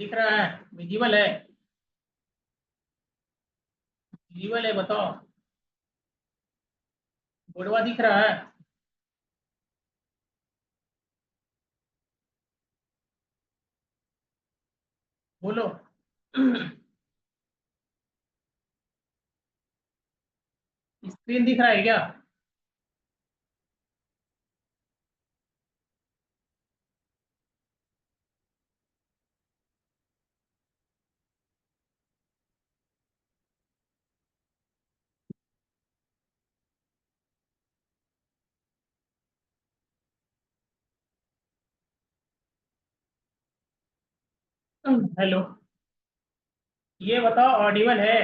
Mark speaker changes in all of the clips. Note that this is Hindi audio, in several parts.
Speaker 1: दिख रहा है? विजिबल है? विजिबल है, बताओ। बोर्डवा दिख रहा है? बोलो। स्क्रीन दिख रहा है क्या? हेलो। ये बताओ, ऑडिबल है?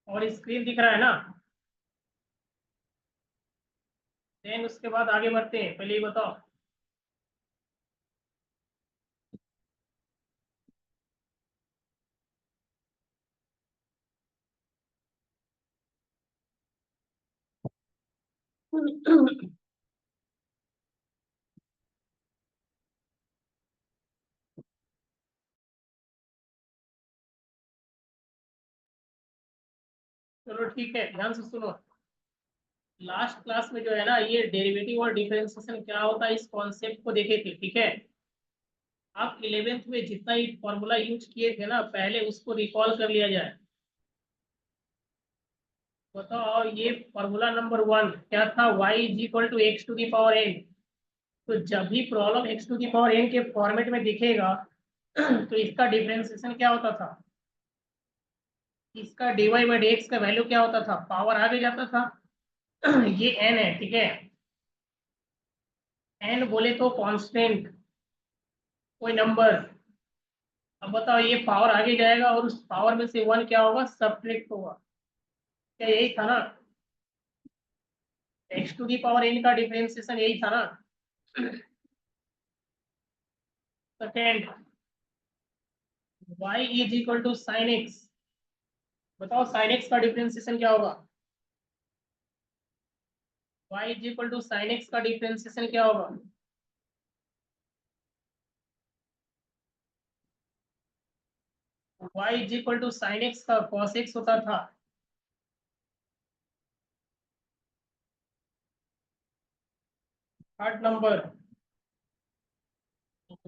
Speaker 1: और स्क्रीन दिख रहा है ना? देन उसके बाद आगे बढ़ते हैं, पहले ये बताओ। चलो ठीक है, ध्यान से सुनो। लास्ट क्लास में जो है ना, ये डेरिवेटिव और डिफरेंशिएशन क्या होता है, इस कॉन्सेप्ट को देखे थे, ठीक है? आप 11th में जितना ही फॉर्मूला यूज किए थे ना, पहले उसको रिकॉल कर लिया जाए। बताओ, ये फॉर्मूला नंबर 1 क्या था? y is equal to x to the power n. तो जब भी problem x to the power n के फॉर्मेट में दिखेगा, तो इसका डिफरेंशिएशन क्या होता था? इसका dy बाई dx का वैल्यू क्या होता था? पावर आगे जाता था। ये n है, ठीक है? n बोले तो कांस्टेंट, कोई नंबर। अब बताओ, ये पावर आगे जाएगा और उस पावर में से 1 क्या होगा? सब्ट्रैक्ट होगा। क्या यही था ना? X to the power n का डिफरेंशिएशन यही था ना? Second, y is equal to sine x. बताओ, साइन एक्स का डिफरेंशिएशन क्या होगा? y is equal to sine x का डिफरेंशिएशन क्या होगा? y is equal to sine x का cos x होता था। Third number,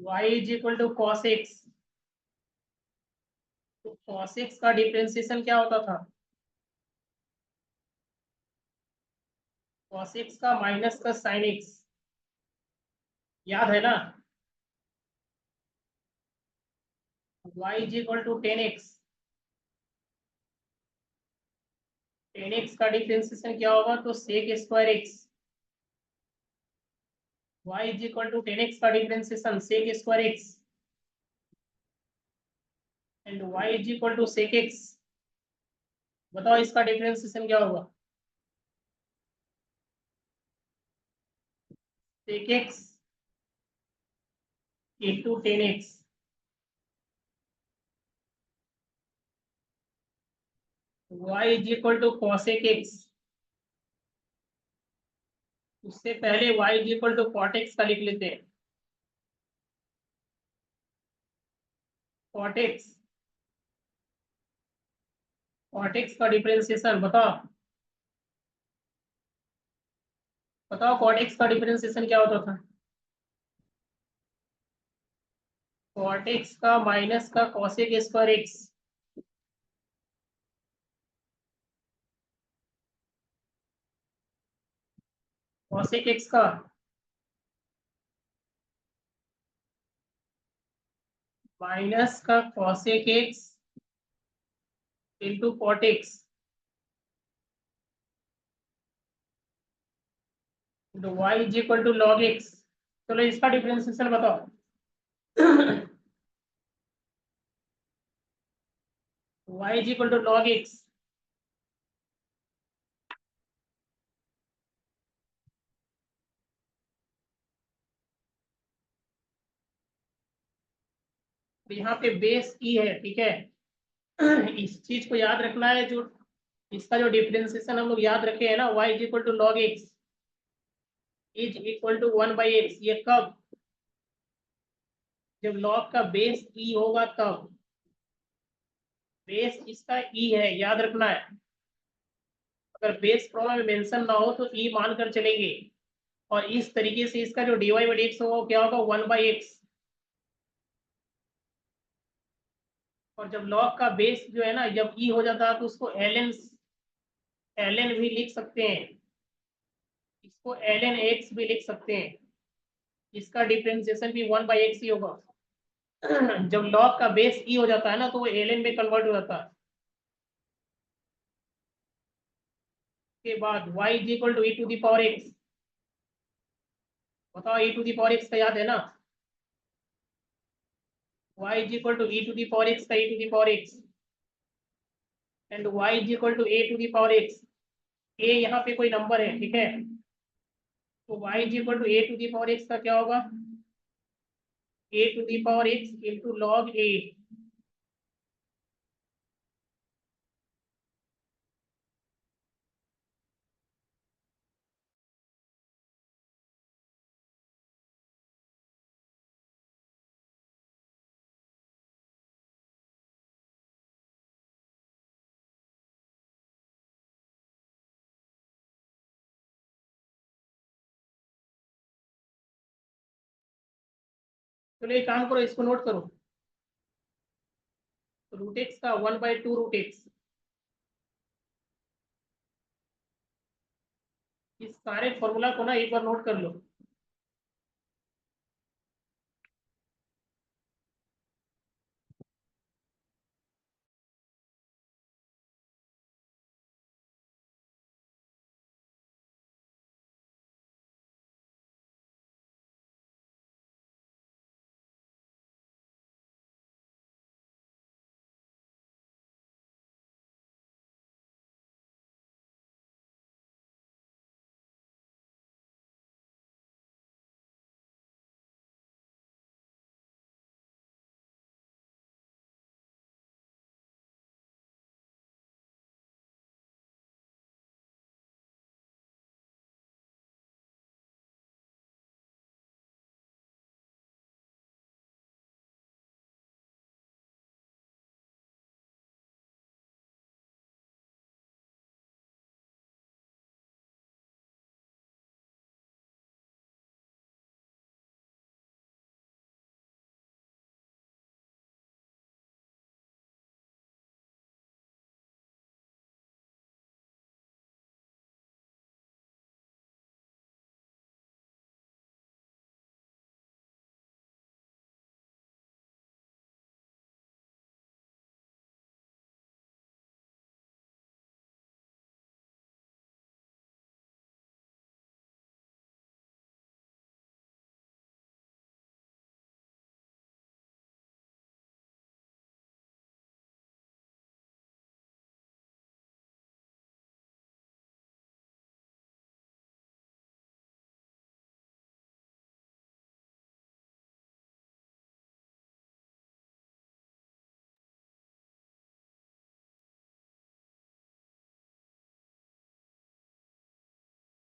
Speaker 1: y is equal to cos x। तो cos x का डिफरेंशिएशन क्या होता था? cos x का माइनस का साइन x। याद है ना? y is equal to tan x. Tan x का डिफरेंशिएशन क्या होगा? तो sec square x. y is equal to tan x का differentiation sec square x and y is equal to sec x. बताओ, इसका डिफरेंशिएशन क्या होगा? Sec x into tan x. y is equal to cosec x. उससे पहले y is equal to cot x का लिख लेते हैं। कॉट एक्स, कॉट एक्स का डिफरेंशिएशन बताओ। बताओ, कॉट एक्स का डिफरेंशिएशन क्या होता था? कॉट एक्स का माइनस का cosec square x. Cosec x का माइनस का cosec x into cot x. तो y is equal to log x. चलो, इसका डिफरेंशिएशन बताओ। y is equal to log x. यहाँ पे बेस ई है, ठीक है? इस चीज को याद रखना है। जो इसका जो डिफरेंशिएशन हम लोग याद रखे हैं ना, y is equal to log x is equal to 1 by x. ये कब? जब लॉग का बेस ई होगा तब। बेस इसका ई है, याद रखना है। अगर बेस प्रॉब्लम में मेंशन ना हो तो ई मान कर चलेंगे। और इस तरीके से इसका जो dy बाई एक्स होगा वो क्या होगा, 1/x। और जब लॉग का बेस जो है ना जब ई हो जाता है तो उसको ln भी लिख सकते हैं। इसको ln x भी लिख सकते हैं। इसका डिफरेंशिएशन भी 1/x ही होगा। जब लॉग का बेस ई हो जाता है ना तो वो ln में कन्वर्ट हो जाता है। के बाद y is equal to e to the power x. बताओ e to the power x का याद है ना। y is equal to e to the power x का e to the power x and y is equal to a to the power x. A यहाँ पे कोई नंबर है, ठीक है। तो y is equal to a to the power x का क्या होगा, a to the power x into log a. चलो एक काम करो, इसको नोट करो। रूट एक्स का 1/2 रूट एक्स। इस सारे फॉर्मूला को ना एक बार नोट कर लो।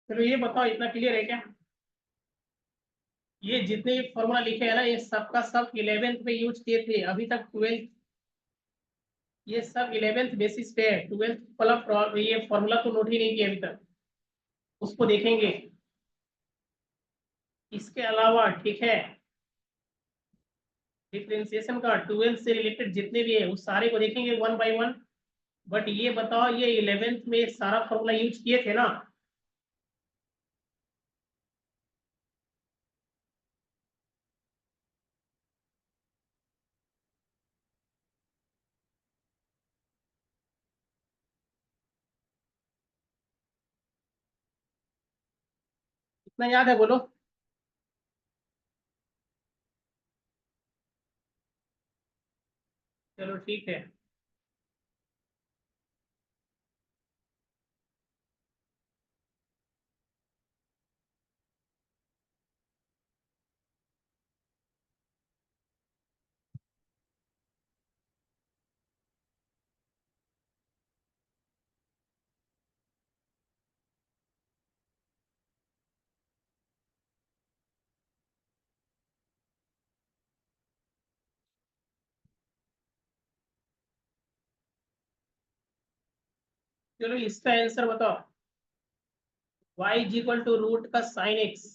Speaker 1: चलो ये बताओ, इतना क्लियर है क्या। ये जितने फॉर्मूला लिखे हैं ना ये सबका सब 11th में यूज किए थे, अभी तक 12th। ये सब 11th बेसिस पे है, 12th वाला ये फॉर्मूला तो नोट ही नहीं किया अभी तक। उसको देखेंगे। इसके अलावा ठीक है, डिफरेंशिएशन का 12th से रिलेटेड जितने भी है उस सारे को देखेंगे 1/1। बट ये बताओ, ये 11th में सारा फॉर्मूला यूज किए थे ना। इतना याद है, बोलो। चलो ठीक है। चलो इसका आंसर बताओ। y is equal to root का साइन एक्स।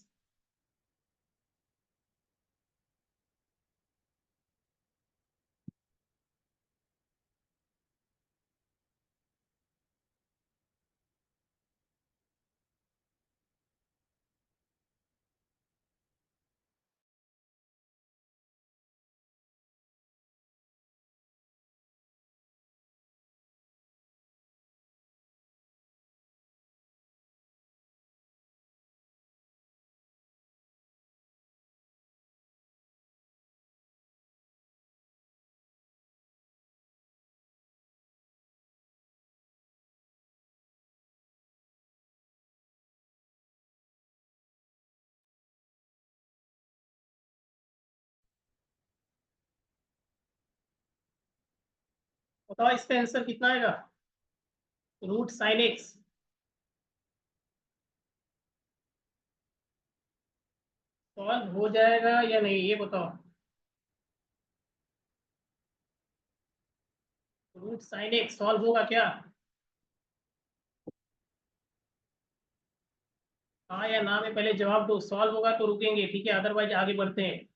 Speaker 1: बताओ इसका आंसर कितना आएगा। Root sine x. सॉल्व हो जाएगा या नहीं ये बताओ। रूट साइन एक्स सॉल्व होगा क्या। हाँ या ना में पहले जवाब दो। सॉल्व होगा तो रुकेंगे, ठीक है, अदरवाइज आगे बढ़ते हैं।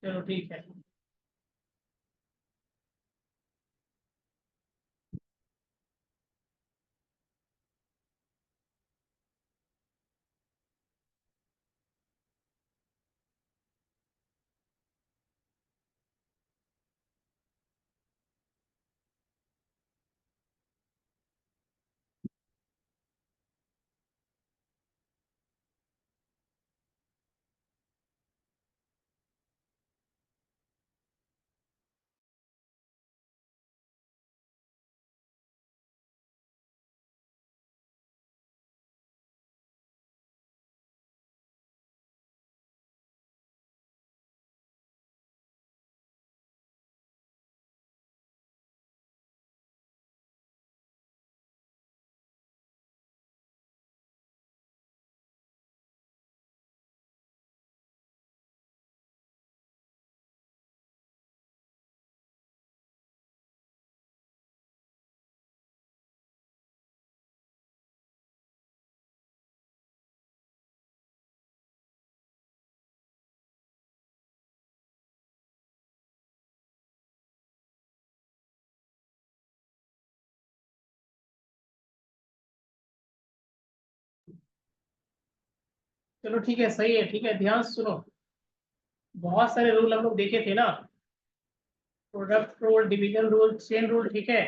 Speaker 1: चलो ठीक है। चलो ठीक है, सही है, ठीक है, ध्यान से सुनो। बहुत सारे रूल हम लोग देखे थे ना। Product rule, division rule, chain rule, ठीक है।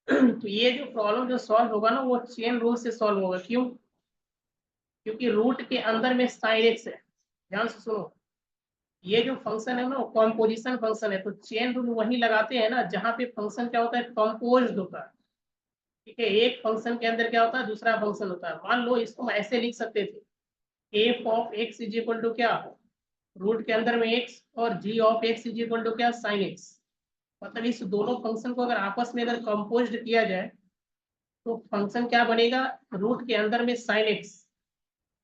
Speaker 1: तो ये जो प्रॉब्लम जो सॉल्व होगा ना वो चेन रूल से सॉल्व होगा। क्यों? क्योंकि रूट के अंदर में साइन एक्स है। ध्यान से सुनो। ये जो फंक्शन है ना कॉम्पोजिशन फंक्शन है, तो चेन रूल वही लगाते हैं ना जहाँ पे फंक्शन क्या होता है, कंपोज्ड होता है। ठीक है, एक फंक्शन के अंदर क्या होता है, दूसरा फंक्शन होता है। मान लो इसको हम ऐसे लिख सकते थे, f of x is equal to क्या, रूट के अंदर में एक्स, और g of x is equal to क्या, साइन एक्स। मतलब इस दोनों फंक्शन को अगर आपस में अगर कंपोज्ड किया जाए तो फंक्शन क्या बनेगा, रूट के अंदर में साइन एक्स,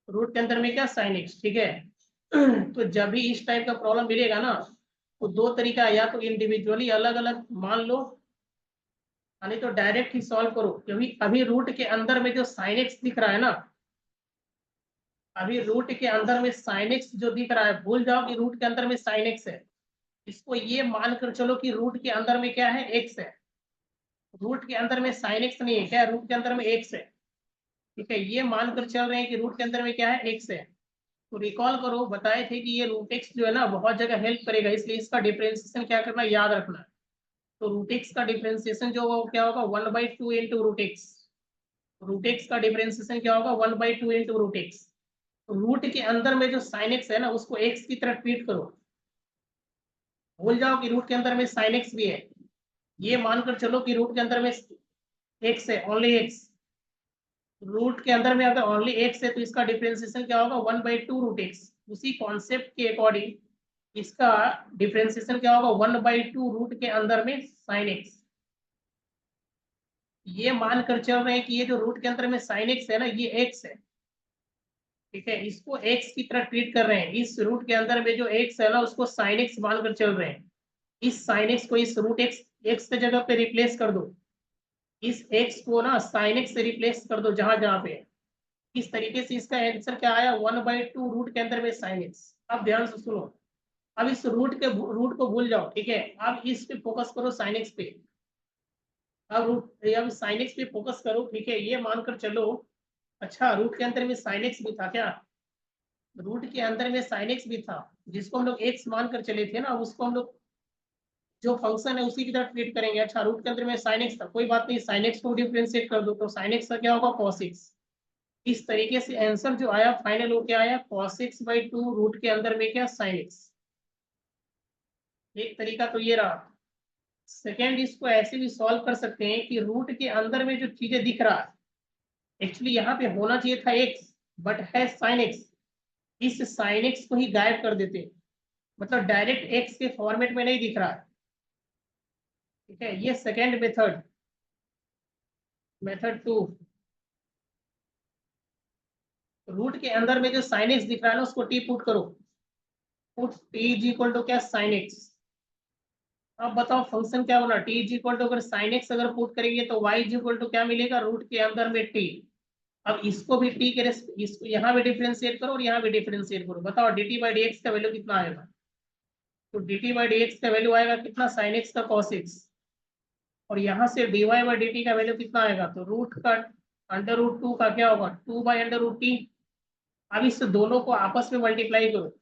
Speaker 1: रूट के अंदर में क्या, साइन एक्स, ठीक है। तो जब भी इस टाइप का प्रॉब्लम मिलेगा ना, तो दो तरीका है, या तो इंडिविजुअली अलग अलग मान लो, यानी तो डायरेक्ट ही सॉल्व करो। क्योंकि अभी रूट के अंदर में जो साइन एक्स दिख रहा है ना, अभी रूट के अंदर में साइन एक्स जो दिख रहा है, भूल जाओ कि रूट के अंदर में साइन एक्स है। इसको ये मानकर चलो कि रूट के अंदर में क्या है, एक्स है। रूट के अंदर में साइन एक्स नहीं है, क्या है, रूट के अंदर में एक्स है। ठीक है, ये मानकर चल रहे हैं कि रूट के अंदर में क्या है, एक्स है। तो रिकॉल करो, बताए थे कि ये रूट एक्स जो है ना बहुत जगह हेल्प करेगा, इसलिए इसका डिफरेंशिएशन क्या करना, याद रखना है। तो रूट एक्स का डिफरेंशिएशन जो होगा वो क्या होगा, 1/2 into root x. Root x का डिफरेंशिएशन क्या होगा, 1/2 इंटू रूट एक्स। रूट के अंदर में जो साइन एक्स है ना उसको एक्स की तरह ट्रीट करो। भूल जाओ कि रूट के अंदर में साइन एक्स भी है। ये मानकर चलो कि रूट के अंदर में एक्स है, ओनली एक्स। रूट के अंदर में अगर ओनली एक्स है तो इसका डिफरेंशिएशन क्या होगा, 1/2 रूट एक्स। उसी कॉन्सेप्ट के अकॉर्डिंग इसका डिफरेंशिएशन क्या होगा, 1/2 रूट के अंदर में साइन एक्स। ये मानकर चल रहे हैं कि ये जो रूट के अंदर में साइन एक्स है ना ये एक्स है। ठीक है, इसको एक्स की तरह ट्रीट कर रहे हैं। इस रूट के अंदर में जो एक्स है ना उसको साइन एक्स मानकर चल रहे हैं। इस साइन एक्स को इस रूट एक्स एक्स की जगह पे रिप्लेस कर दो। इस एक्स को ना साइन एक्स से रिप्लेस कर दो जहां जहां पे। इस तरीके से इसका आंसर क्या आया, 1/2 रूट के अंदर में साइन एक्स। अब ध्यान से सुनो। अब इस रूट को भूल जाओ, ठीक है। अब इस पे फोकस करो, साइन एक्स पे। अब साइन एक्स पे फोकस करो, ठीक है। ये मानकर चलो, अच्छा रूट के अंदर में साइन एक्स भी था क्या? रूट के अंदर में साइन एक्स भी था, जिसको हम लोग एक्स मानकर चले थे ना, उसको हम लोग जो फंक्शन है उसी की तरह ट्रीट करेंगे। अच्छा रूट के अंदर में साइन एक्स था, कोई बात नहीं, साइन एक्स को डिफरेंशिएट कर दो तो साइन एक्स का क्या होगा, कॉस एक्स। इस तरीके से आंसर जो आया फाइनल वो क्या आया, cos x/2 रूट के अंदर में क्या, sin x। एक तरीका तो ये रहा। सेकेंड, इसको ऐसे भी सॉल्व कर सकते हैं कि रूट के अंदर में जो चीजें दिख रहा है, एक्चुअली यहाँ पे होना चाहिए था x, बट है sin x। इस sin x को ही गायब कर देते, मतलब डायरेक्ट x के फॉर्मेट में नहीं दिख रहा है। ठीक है, ये सेकेंड मेथड। मेथड 2, रूट के अंदर में जो sin x दिख रहा है ना उसको t पुट करो। Put t is equal to क्या, sin x। अब बताओ फंक्शन क्या होना, t इज इक्वल टू, अगर साइन एक्स अगर पुट करेंगे तो y इज इक्वल टू क्या मिलेगा, रूट के अंदर में t। अब इसको भी t के इसको यहाँ भी डिफरेंशिएट करो और यहाँ भी डिफरेंशिएट करो। बताओ dt बाई डी एक्स का वैल्यू कितना आएगा। तो dt बाई डी एक्स का वैल्यू आएगा कितना, साइन एक्स का कॉस एक्स। और यहाँ से dy बाई डी टी का वैल्यू कितना आएगा, तो रूट का अंडर रूट 2 का क्या होगा, 2/√t। अब इस दोनों को आपस में मल्टीप्लाई करो।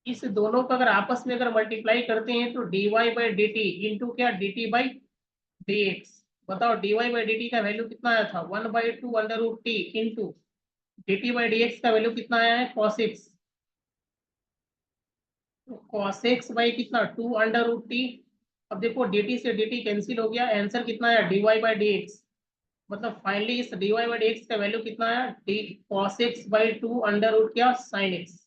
Speaker 1: इस दोनों को अगर आपस में अगर मल्टीप्लाई करते हैं तो dy by d t into क्या, dt बाई dx। बताओ dy बाई dt का वैल्यू कितना आया था, 1/2 under root t into dt by dx का वैल्यू कितना आया है, cos x। तो cos x बाई कितना, 2 अंडर रूट t। अब देखो dt से dt कैंसिल हो गया, आंसर कितना आया, dy बाई dx। मतलब फाइनली इस dy बाई dx का वैल्यू कितना आया, d cos x by 2 under root क्या, sin x।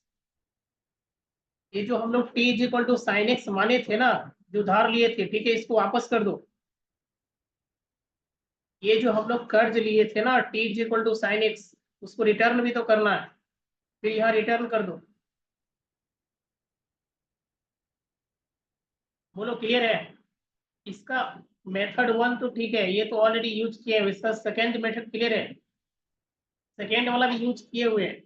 Speaker 1: ये जो हम लोग t is equal to sine x माने थे ना, जो उधार लिए थे, ठीक है, इसको वापस कर दो। ये जो हम लोग कर्ज लिए थे ना, t is equal to sine x, उसको रिटर्न भी तो करना है। फिर यहाँ रिटर्न कर दो। बोलो क्लियर है इसका। मेथड 1 तो ठीक है, ये तो ऑलरेडी यूज किया है। इसका सेकेंड मेथड क्लियर है, सेकेंड वाला भी यूज किए हुए हैं।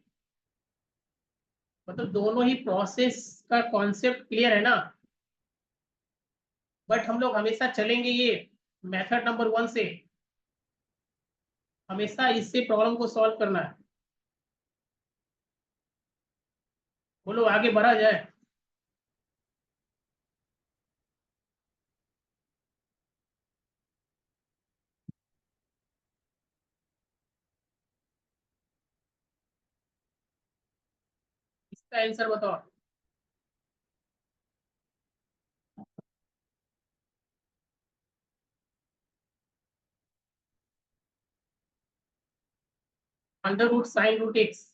Speaker 1: मतलब दोनों ही प्रोसेस का कॉन्सेप्ट क्लियर है ना। बट हम लोग हमेशा चलेंगे ये मेथड नंबर 1 से, हमेशा इससे प्रॉब्लम को सॉल्व करना है। बोलो आगे बढ़ा जाए। इसका आंसर बताओ। Under root sin√x।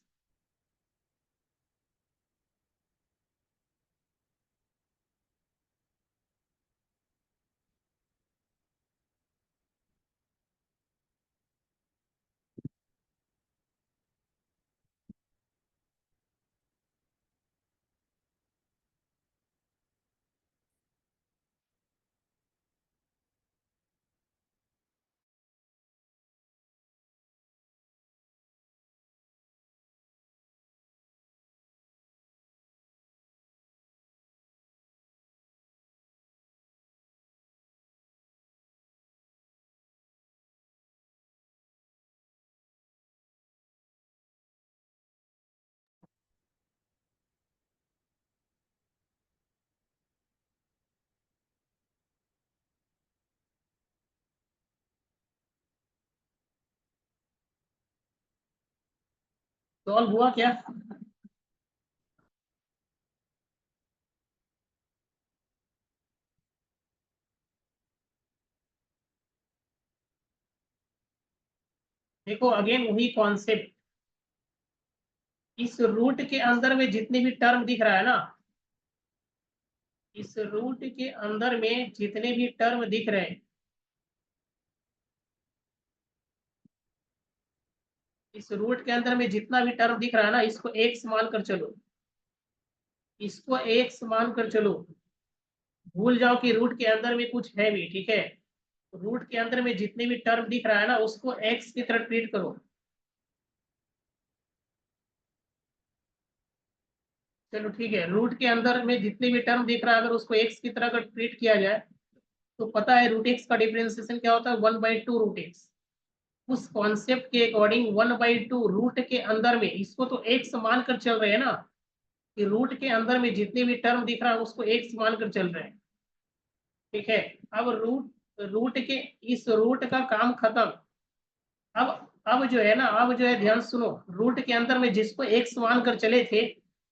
Speaker 1: सॉल्व हुआ क्या? देखो अगेन वही कॉन्सेप्ट। इस रूट के अंदर में जितने भी टर्म दिख रहा है ना, इस रूट के अंदर में जितने भी टर्म दिख रहे हैं, इस रूट के अंदर में जितना भी टर्म दिख रहा है ना, इसको एक्स मान कर चलो, इसको एक्स मान कर चलो। भूल जाओ कि रूट के अंदर में कुछ है भी, ठीक है। रूट के अंदर में जितने भी टर्म दिख रहा है ना, उसको एक्स की तरह ट्रीट करो। चलो ठीक है, रूट के अंदर में जितने भी टर्म दिख रहा है, अगर उसको एक्स की तरह अगर ट्रीट किया जाए, तो पता है रूट एक्स का डिफरेंशिएशन क्या होता है, 1/2 रूट एक्स। उस कॉन्सेप्ट के अकॉर्डिंग 1/2 रूट के अंदर में, इसको तो एक्स मान कर चल रहे हैं ना, कि रूट के अंदर में जितने भी टर्म दिख रहा है उसको एक्स मान कर चल रहे हैं, ठीक है। अब रूट रूट के इस रूट का काम खत्म। अब जो है ना, अब जो है ध्यान सुनो, रूट के अंदर में जिसको एक्स मान कर चले थे,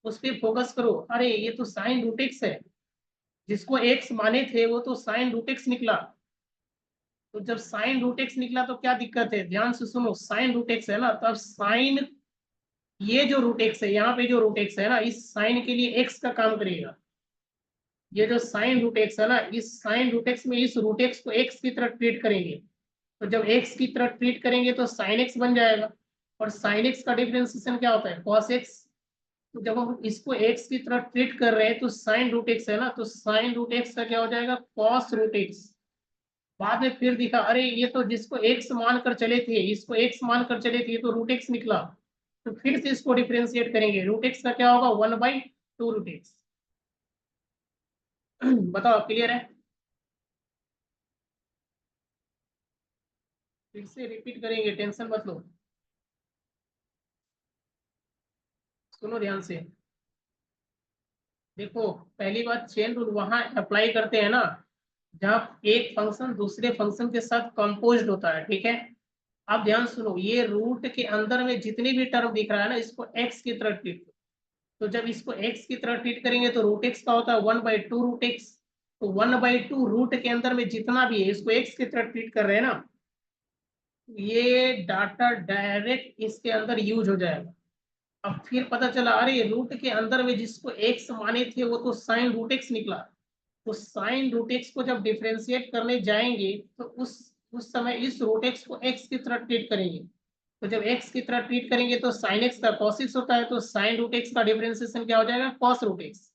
Speaker 1: उस पर फोकस करो। अरे ये तो साइन रूट एक्स है, जिसको एक्स माने थे वो तो साइन रूट एक्स निकला। तो जब साइन रूट एक्स निकला तो क्या दिक्कत है, ध्यान से सुनो, साइन रूट एक्स है ना, तब साइन, ये जो रूट एक्स है, यहाँ पे जो रूट एक्स है ना, इस साइन के लिए एक्स का काम करेगा। ये जो साइन रूट एक्स है ना, इस साइन रूट एक्स में इस रूट एक्स को एक्स की तरह ट्रीट करेंगे। तो जब एक्स की तरह ट्रीट करेंगे तो साइन एक्स बन जाएगा। और साइन एक्स का डिफरेंशिएशन क्या होता है, कॉस एक्स। तो जब हम इसको एक्स की तरह ट्रीट कर रहे हैं, तो साइन रूट एक्स है ना, तो साइन रूट एक्स का क्या हो जाएगा, कॉस रूट एक्स। बाद में फिर दिखा, अरे ये तो जिसको एक्स मान कर चले थे, इसको एक्स मान कर चले थे, तो रूट एक्स निकला। तो फिर से इसको डिफरेंशिएट करेंगे, रूट एक्स का क्या होगा, 1/2 रूट एक्स। बताओ क्लियर है। फिर से रिपीट करेंगे, टेंशन मत लो। सुनो ध्यान से। देखो, पहली बात, चेन रूल वहां अप्लाई करते हैं ना, जहाँ एक फंक्शन दूसरे फंक्शन के साथ कंपोज्ड होता है, ठीक है। अब ध्यान सुनो, ये रूट के अंदर में जितने भी टर्म दिख रहा है ना, इसको एक्स की तरह ट्रीट। तो जब इसको एक्स की तरह ट्रीट करेंगे तो रूट एक्स का होता है 1/2 रूट एक्स। तो 1/2 रूट के अंदर में जितना भी है, इसको एक्स की तरह ट्रीट कर रहे हैं ना, ये डाटा डायरेक्ट इसके अंदर यूज हो जाएगा। अब फिर पता चला, अरे रूट के अंदर में जिसको एक्स माने थे वो तो साइन रूट एक्स निकला। तो साइन रूट एक्स को जब डिफरेंशिएट करने जाएंगे, तो उस समय इस रूट एक्स को एक्स की तरह ट्रीट करेंगे। तो जब एक्स की तरह ट्रीट करेंगे तो साइन एक्स का कॉस एक्स होता है, तो साइन रूट एक्स का डिफरेंशिएशन क्या हो जाएगा, कॉस रूट एक्स।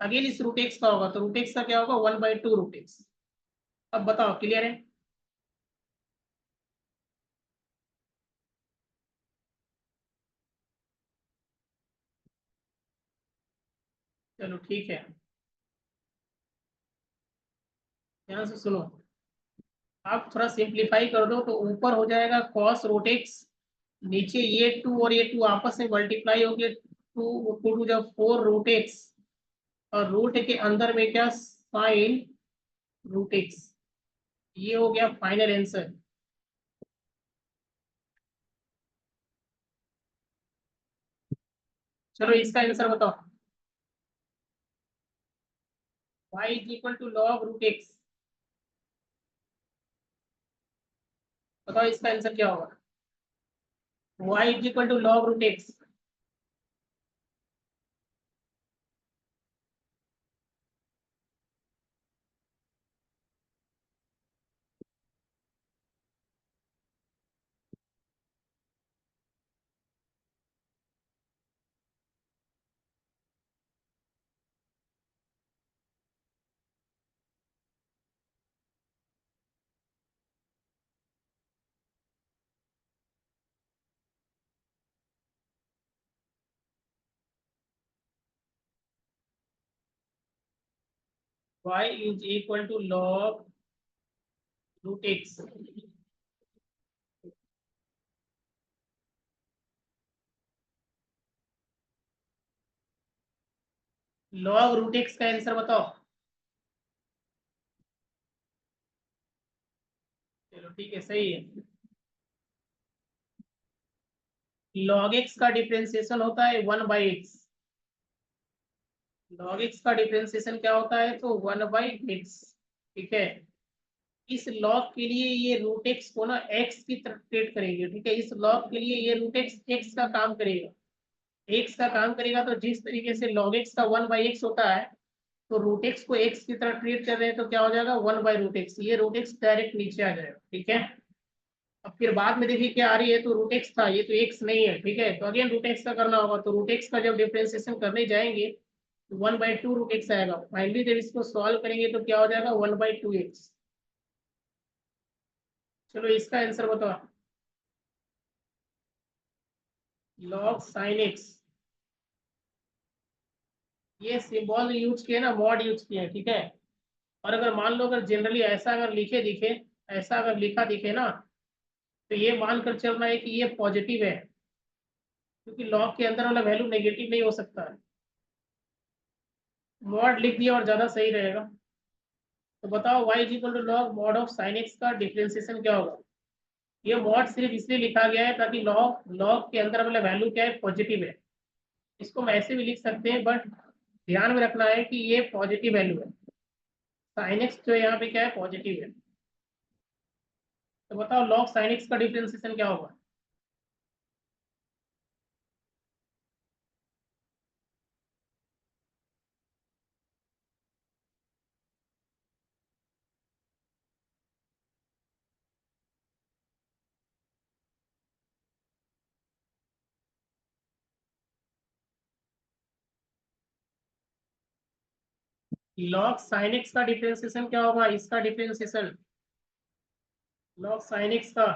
Speaker 1: अगेन इस रूट एक्स का होगा, तो रूट एक्स का क्या होगा, 1/2 रूट एक्स। अब बताओ क्लियर है। चलो ठीक है, ध्यान से सुनो। आप थोड़ा सिंप्लीफाई कर दो, तो ऊपर हो जाएगा कॉस रूट एक्स, नीचे ये टू और ये टू आपस में मल्टीप्लाई हो गया, टू टू टू जब 4 रूट एक्स, और रूट के अंदर में क्या, साइन रूट एक्स। ये हो गया फाइनल आंसर। चलो इसका आंसर बताओ। y is equal to log root x. बताओ इसका आंसर क्या होगा, y is equal to log root x. y is equal to log root x. Log root x का आंसर बताओ। चलो ठीक है, सही है। लॉग एक्स का डिफरेंशिएशन होता है 1/x। लॉग एक्स का डिफरेंशिएशन क्या होता है, तो 1/x, ठीक है। इस लॉग के लिए ये रूट एक्स को ना एक्स की तरफ ट्रीट करेंगे, ठीक है। इस लॉग के लिए ये रूट एक्स एक्स का काम करेगा, एक्स का काम करेगा। तो जिस तरीके से लॉग एक्स का 1/x होता है, तो रूट एक्स को एक्स की तरह ट्रीट कर रहे हैं, तो क्या हो जाएगा, 1/√x। ये रूट एक्स डायरेक्ट नीचे आ जाएगा, ठीक है। अब फिर बाद में देखिए क्या आ रही है, तो रूट एक्स था, ये तो एक्स नहीं है, ठीक है, तो अगेन रूट एक्स का करना होगा, तो रूट एक्स का जब डिफ्रेंसिएशन करने जाएंगे तो 1/2 रूट एक्स आएगा, फाइनली जब इसको सॉल्व करेंगे तो क्या हो जाएगा, 1/2x। चलो इसका आंसर बताओ। लॉग साइन एक्स, ये सिंबल यूज किए ना, मॉड यूज किए, ठीक है। और अगर मान लो अगर जनरली ऐसा अगर लिखे दिखे, ऐसा अगर लिखा दिखे ना, तो ये मानकर चलना है कि ये पॉजिटिव है, क्योंकि लॉग के अंदर वाला वैल्यू नेगेटिव नहीं हो सकता है। मॉड लिख दिया और ज्यादा सही रहेगा। तो बताओ y is equal to log mod of sine x का डिफरेंशिएशन क्या होगा। ये मॉड सिर्फ इसलिए लिखा गया है ताकि लॉग लॉग के अंदर वाला वैल्यू क्या है, पॉजिटिव है। इसको हम ऐसे भी लिख सकते हैं, बट ध्यान में रखना है कि ये पॉजिटिव वैल्यू है, साइन एक्स जो यहाँ पे क्या है, पॉजिटिव है। तो बताओ लॉग साइन एक्स का डिफरेंशिएशन क्या होगा। लॉग साइन एक्स का डिफरेंशिएशन क्या होगा, इसका डिफरेंशिएशन लॉग साइन एक्स का।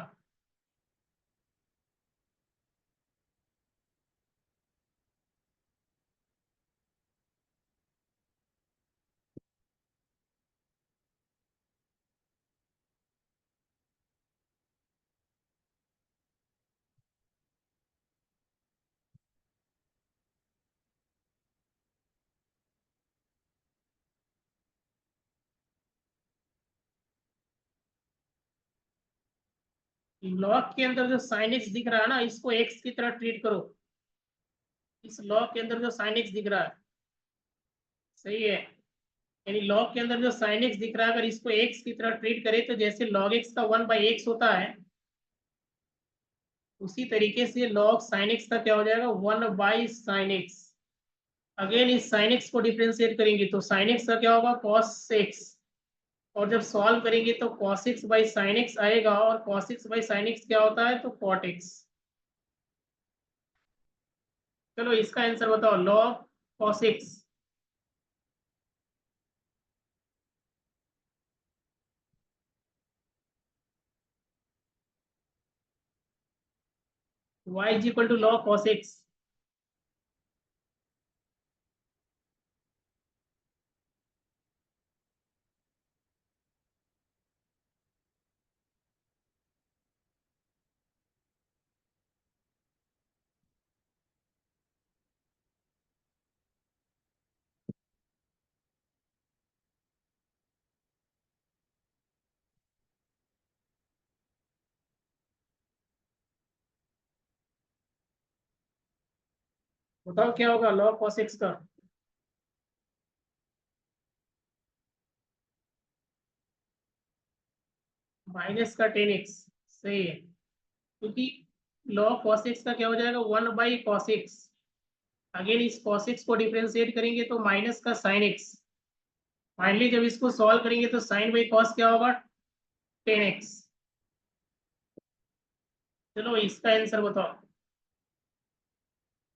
Speaker 1: लॉग के अंदर जो साइन एक्स दिख रहा है ना, इसको एक्स की तरह ट्रीट करो। इस लॉग के अंदर जो साइन एक्स दिख रहा है, सही है, यानी लॉग के अंदर जो साइन एक्स दिख रहा है, अगर इसको एक्स की तरह ट्रीट करें तो जैसे लॉग एक्स का 1/x होता है, उसी तरीके से लॉग साइन एक्स का क्या हो जाएगा, 1/sin x। अगेन इस साइन एक्स को डिफ्रेंशिएट करेंगे तो साइन एक्स का क्या होगा, cos x। और जब सॉल्व करेंगे तो cos x/sin x आएगा, और cos x/sin x क्या होता है, तो cot x। चलो इसका आंसर बताओ, log cos x। y is equal to log cos x। बताओ क्या होगा log cos x का। -का 10x, सही है, क्योंकि log cos x का क्या हो जाएगा, 1/cos x। अगेन इस cos x को डिफरेंशिएट करेंगे तो माइनस का sin x। फाइनली जब इसको सॉल्व करेंगे तो sin बाई cos क्या होगा, 10x। चलो इसका आंसर बताओ,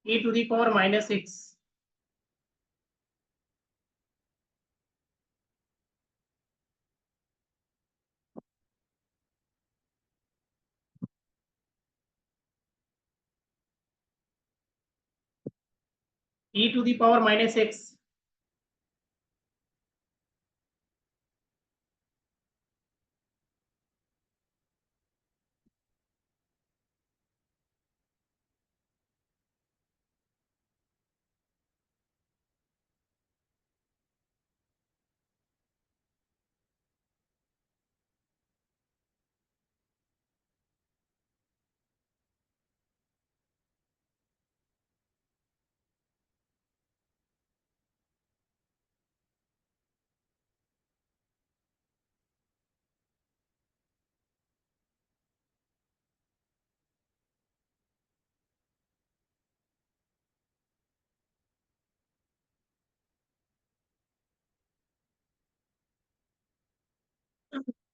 Speaker 1: e⁻−x। e⁻−x।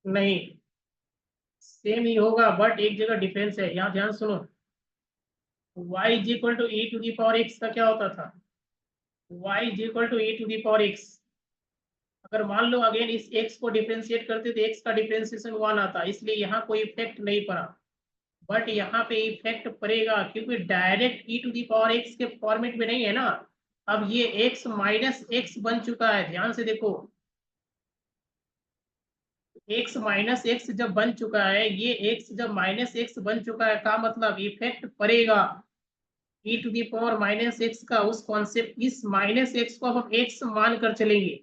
Speaker 1: नहीं, सेम ही होगा, बट एक जगह डिफरेंस है, यहाँ ध्यान सुनो। y is equal to e to the power x का क्या होता था? y is equal to e to the power x। अगर मान लो अगेन इस x को डिफरेंशिएट करते तो x का डिफरेंशिएशन 1 आता, इसलिए यहाँ कोई इफेक्ट नहीं पड़ा। बट यहाँ पे इफेक्ट पड़ेगा, क्योंकि direct e to the power x के फॉर्मेट में नहीं है ना। अब ये x माइनस एक्स बन चुका है, ध्यान से देखो। x माइनस एक्स जब बन चुका है, ये x जब माइनस एक्स बन चुका है, का मतलब इफेक्ट पड़ेगा e to the power minus x का। उस कॉन्सेप्ट, इस माइनस एक्स को अब हम x मान कर चलेंगे।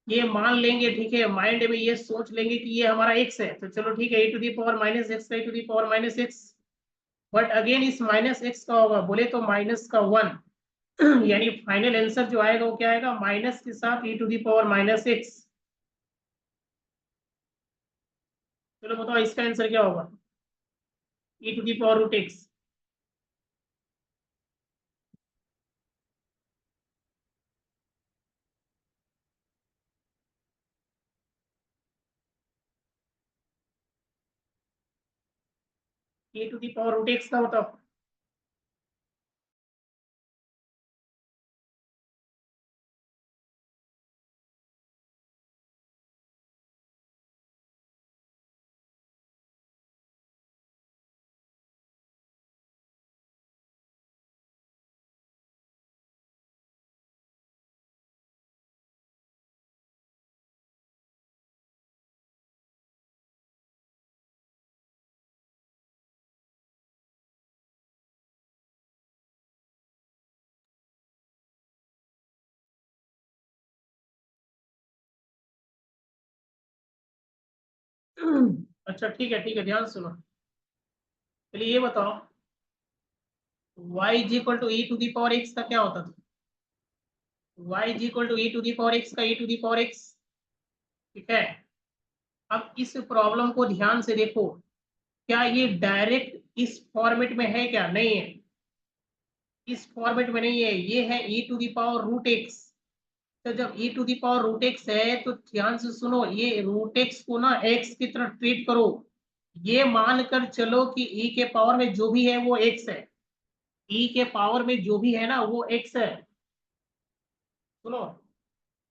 Speaker 1: ये मान लेंगे, ठीक है, माइंड में ये सोच लेंगे कि ये हमारा x है, तो चलो ठीक है, e to the power minus x का e to the power minus x. But again इस माइनस एक्स का होगा, बोले तो माइनस का 1। यानी फाइनल आंसर जो आएगा वो क्या आएगा? माइनस के साथ e to the power minus x. चलो बताओ इसका आंसर क्या होगा? e to the power root x. e to the power root x का बताओ। अच्छा ठीक है, ठीक है, ध्यान सुनो। चलिए ये बताओ, y is equal to e to the power x का क्या होता था? y is equal to e to the power x का e to the power x। ठीक है। अब इस प्रॉब्लम को ध्यान से देखो, क्या ये डायरेक्ट इस फॉर्मेट में है? क्या नहीं है, इस फॉर्मेट में नहीं है, ये है e to the power root x. तो जब e to the power root x है, तो ध्यान से सुनो, ये रूट एक्स को ना x की तरह ट्रीट करो। ये मान कर चलो कि e के पावर में जो भी है वो x है। e के पावर में जो भी है ना वो x है। सुनो,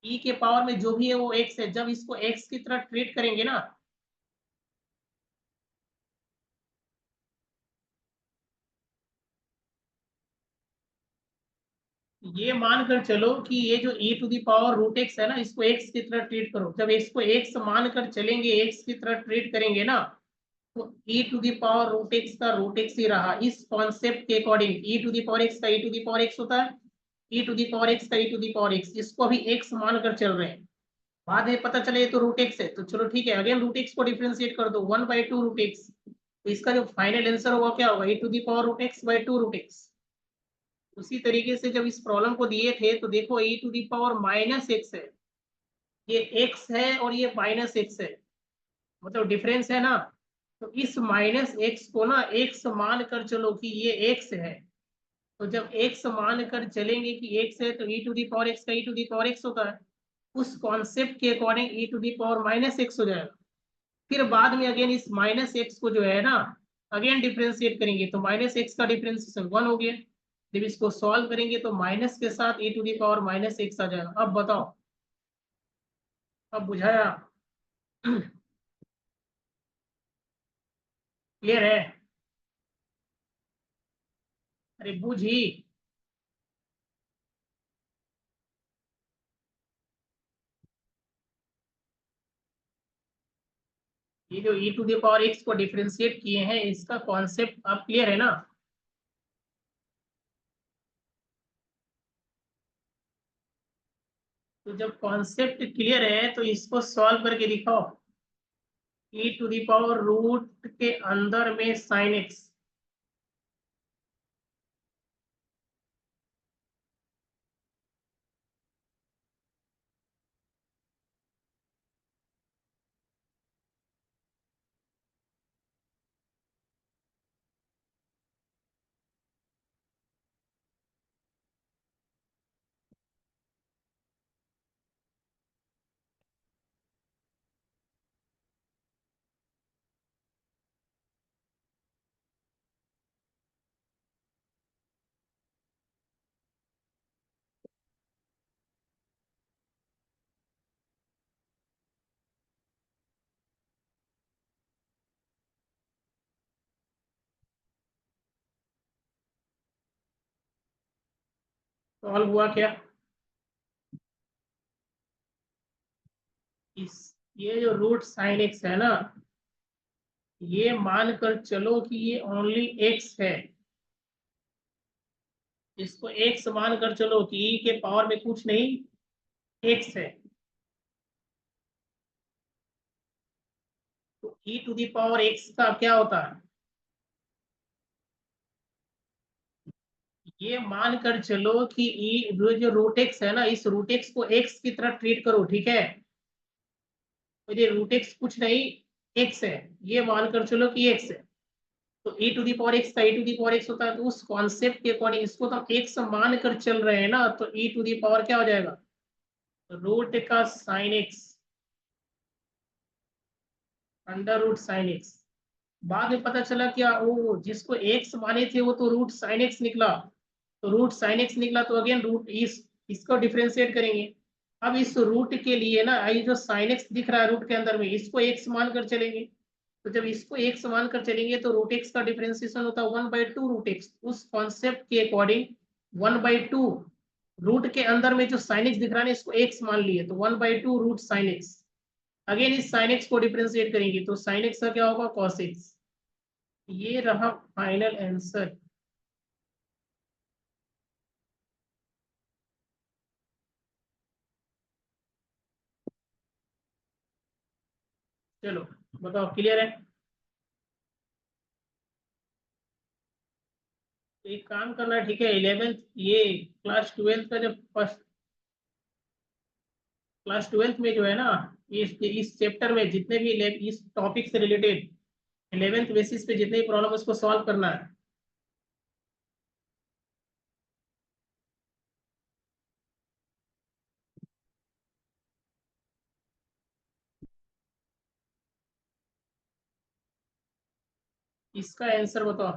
Speaker 1: e के पावर में जो भी है वो x है। जब इसको x की तरह ट्रीट करेंगे ना, ये मान कर चलो कि ये जो e to the power root x है ना, इसको x की तरह ट्रीट करो। जब इसको x मान कर चलेंगे, x की तरह ट्रीट करेंगे ना, तो e to the power root x का रूट एक्स ही रहा। इस कॉन्सेप्ट के according e to the power x का e to the power x होता है, e to the power x का e to the power x, इसको अभी x मान कर चल रहे हैं। बाद में पता चले ये तो रूट एक्स है, तो चलो ठीक है, अगेन रूट एक्स को डिफरेंशिएट कर दो, 1/2 रूट एक्स। तो इसका जो फाइनल आंसर होगा क्या होगा? e to the power root x by 2 root x. उसी तरीके से जब इस प्रॉब्लम को दिए थे तो देखो e to the power minus x है, ये x है और ये माइनस एक्स है, मतलब डिफरेंस है ना। तो इस माइनस एक्स को ना x मान कर चलो कि ये x है। तो जब x मान कर चलेंगे कि x है, तो e to the power x का e to the power x होता है। उस कॉन्सेप्ट के according e to the power minus x हो जाएगा। फिर बाद में अगेन इस माइनस एक्स को जो है ना, अगेन डिफ्रेंशिएट करेंगे, तो माइनस एक्स का डिफ्रेंशिएशन 1 हो गया। जब इसको सॉल्व करेंगे तो माइनस के साथ e to the power minus x आ जाएगा। अब बताओ, अब बुझाया? क्लियर है? अरे बुझी। ये जो e to the power x को डिफ्रेंशिएट किए हैं, इसका कॉन्सेप्ट अब क्लियर है ना? तो जब कॉन्सेप्ट क्लियर है तो इसको सॉल्व करके दिखाओ। e to the power root के अंदर में साइन एक्स। सॉल्व हुआ क्या? इस ये जो रूट साइन एक्स है ना, ये मानकर चलो कि ये ओनली एक्स है। इसको एक्स मानकर चलो कि ई के पावर में कुछ नहीं, एक्स है। तो ई टू दी पावर एक्स का क्या होता है? ये मानकर चलो कि ई जो रूट एक्स है ना, इस रूट एक्स को एक्स की तरह ट्रीट करो, ठीक है। तो ये रूट एक्स कुछ नहीं, एक्स है। ये मानकर चलो कि एक्स है। तो e to the power x का e to the power x होता है, तो उस कॉन्सेप्ट के अकॉर्डिंग इसको तो हम एक्स मान कर चल रहे हैं ना, तो e टू दी पावर क्या हो जाएगा? रूट का sine x, under root sine x. बाद में पता चला क्या, वो जिसको एक्स माने थे वो तो रूट साइन एक्स निकला। तो रूट साइन एक्स निकला तो अगेन रूट इस इसको डिफरेंशिएट करेंगे। अब इस रूट के लिए ना, ये जो साइन एक्स दिख रहा है रूट के अंदर में, इसको एक्स मान कर चलेंगे। तो जब इसको एक्स मान कर चलेंगे तो रूट एक्स का डिफरेंशिएशन होता है 1/2 रूट एक्स। उस कॉन्सेप्ट के अकॉर्डिंग 1/2 रूट के अंदर में जो साइन एक्स दिख रहा है ना, इसको एक्स मान लिए, तो 1/2 रूट साइन एक्स। अगेन इस साइन एक्स को डिफरेंशिएट करेंगे तो साइन एक्स का क्या होगा? Cos x. ये रहा फाइनल आंसर। चलो बताओ, क्लियर है? तो एक काम करना, ठीक है, 11th ये क्लास 12th का जब फर्स्ट क्लास 12th में जो है ना, इस चैप्टर में जितने भी इस टॉपिक से रिलेटेड 11th बेसिस पे जितने भी प्रॉब्लम उसको सॉल्व करना है। इसका आंसर बताओ।